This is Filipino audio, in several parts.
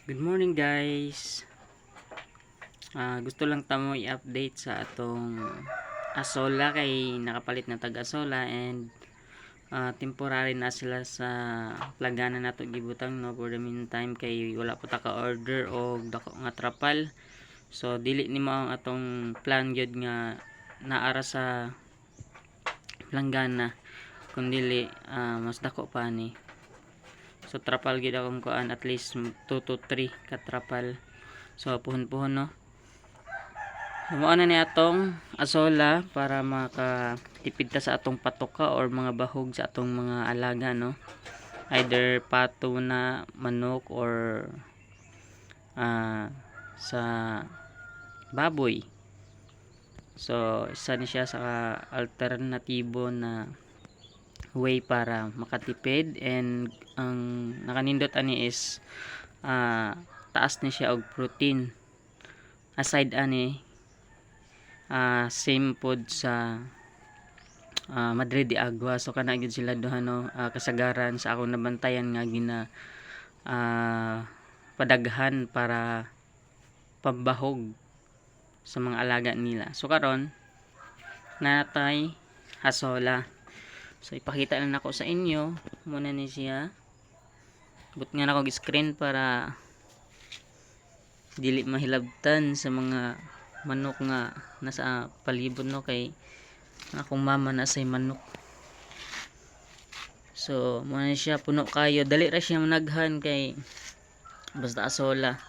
Good morning guys. Gusto lang tamo i-update sa atong asola kay nakapalit na tag-asola and temporary na sila sa plagana nato gibutang no for the meantime kay wala pa ta ka order og dako nga trapal. So dili nimo ang atong plan gyud nga naara sa planggana kun dili mas dako pa ni. So trapal gid akong kuan at least 2 to 3 ka trapal. So puhon-puhon no. Mao na ni atong asola para makatipid ta sa atong patoka or mga bahog sa atong mga alaga no. Either pato na manok or sa baboy. So isa ni siya sa alternatibo na way para makatipid and ang nakanindot ani is taas ni siya og protein aside ani same pod sa Madre de Agua. So kana gyud sila duha no, kasagaran sa akong nabantayan nga gina padaghan para pambahog sa mga alaga nila. So karon natay asola. So ipakita lang nako sa inyo muna ni siya. But nga nako screen para dili mahilabtan sa mga manok nga nasa palibot no, kay akong mama na say manok. So muna ni siya, puno kayo, dali ra siya managhan kay basta asola.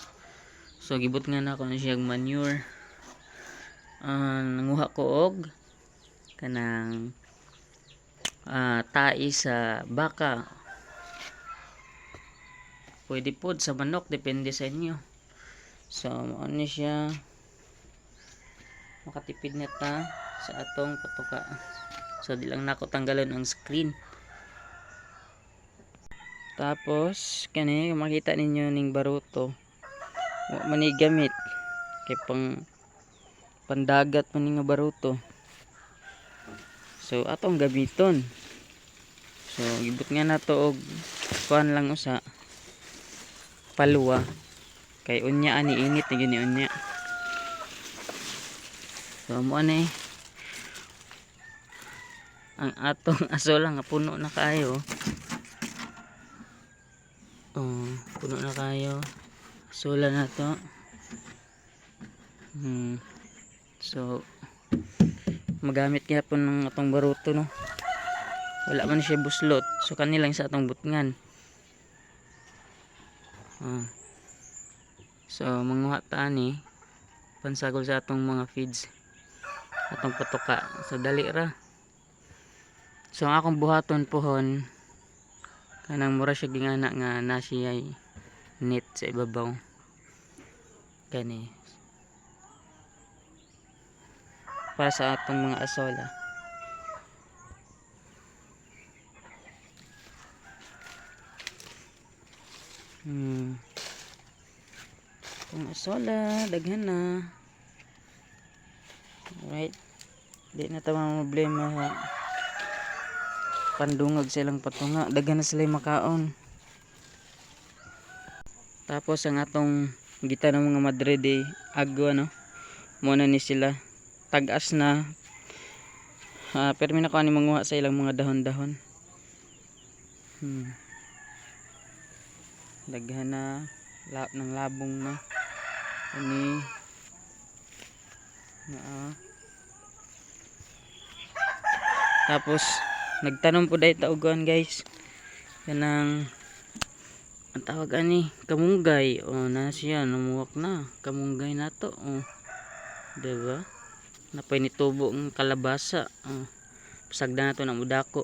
So gibot nga nako na siya manure. Nanguha ko og kanang tai sa baka, pwede po sa manok, depende sa inyo. So ano siya, makatipid na ta sa atong patuka. So di lang nako tanggalon ang screen. Tapos kani makita ninyo ning baruto mani gamit kay pandagat man nga baruto. So atong gamiton. So gibot nga nato og kuan lang usa palwa kay unya ani init ni gini unya. So mo ani ang atong asola nga puno na kayo. Puno na kayo asola na to. So magamit gyapon ng atong baruto no. Wala man siya buslot. So kanilang sa atong butngan. So manguha ta ni pansagol sa atong mga feeds, atong patuka. So dali ra. So ang akong buhaton pohon kanang mura siya gingana nga na siya net sa ibabaw kani para sa atong mga asola. Ang asola daghan na. Alright, di na tama problema ha, pandungag silang patunga, daghan na sila makaon. Tapos ang atong gita ng mga Madre de Agua no, muna ni sila tagas na. Pero may nakuha ni manguha sa ilang mga dahon-dahon. Daghan na ng labong na ani tapos nagtanom po dahil taugan guys kanang ang tawag ani kamunggay. Na siya namuwak na kamunggay nato. Diba napay nitubo ng kalabasa. Pasagda nato ng udako,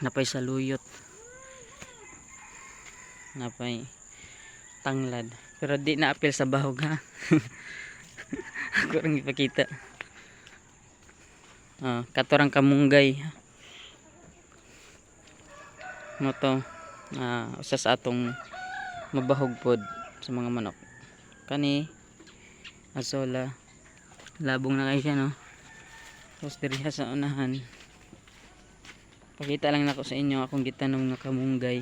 napay saluyot, napay tanglad, pero di na apil sa bahog ha. Ako lang ipakita. Katorang kamunggay mo to. Usa sa atong mabahog pod sa mga manok. Kani asola labong na kayo siya no. Tapos diriha sa unahan pakita lang nako sa inyo akong gitanom nga kamunggay.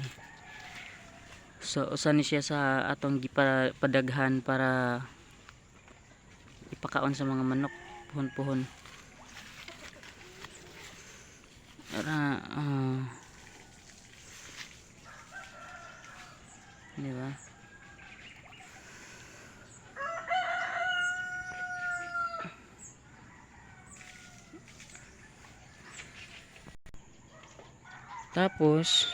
So usa ni siya sa atong gipadaghan para ipakaon sa mga manok puhon-puhon. Para di ba? Tapos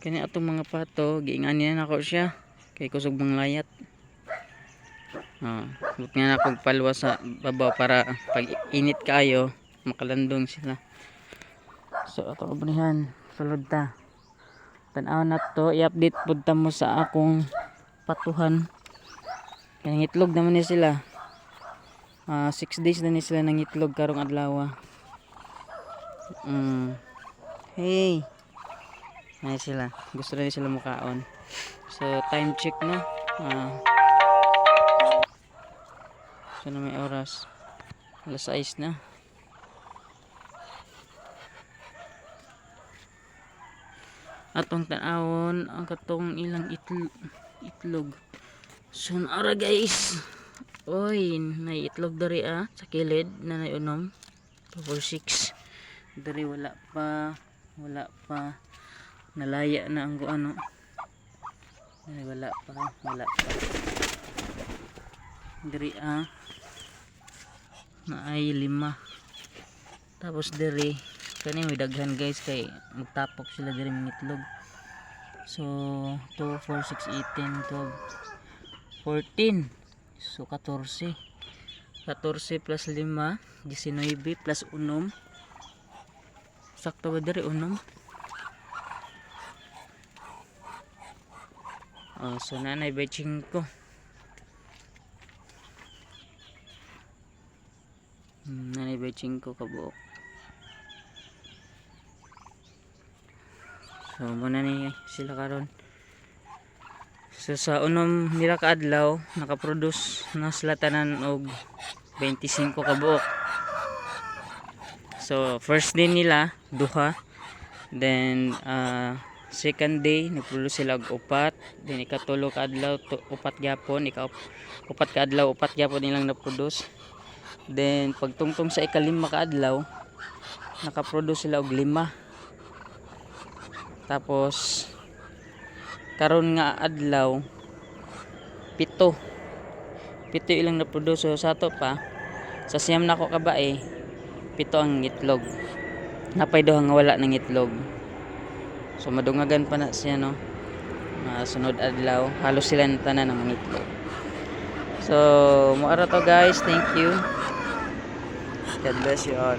kani atong mga pato giinganin na ako siya kay kusog mga layat. But nga na kong palwa sa babaw para pag init kayo makalandong sila. So ato abrihan sulod ta. Tan-aw na to i-update pud ta mo sa akong patuhan. Kaya itlog naman ni sila. 6 days na ni sila nang itlog karong adlaw. Hey. Ay sila. Gusto na sila mukaon. So time check no. So na may oras. Alas 6 na. Atong tanawon ang katong ilang itlog. So naara guys. Oy, nay itlog dari sa kilid na naiunom. 2 4 6. Dari wala pa nalaya na ang ano. Dari wala pa. Dari na ay 5. Tapos dari kani may daghan guys kay magtapok sila diri ng itlog. So 2 4 6 18 12 14. So 14 plus 5 19 plus 1. Sakto ba diri 1? So nanay by 5. Nanay by 5 kabuok. So muna ni sila karon. So sa unom nila kaadlaw nakaproduce na sila tanan og 25 kabuok. So first day nila duha, then second day nagproduce sila og 4, then ikatulo kaadlaw 4 gyapon, upat kaadlaw 4 gyapon nilang naproduce. Then pagtungtong sa ikalima kaadlaw nakaproduce sila og 5. Tapos karon nga adlaw 7 ilang naproduce. So sa ato pa sa siyam nako ka bae 7 ang itlog. Napay daw nga wala ng itlog. So madungagan pa na siya no. Sunod adlaw halos sila na tanan ng itlog. So moara to guys, thank you. God bless you all.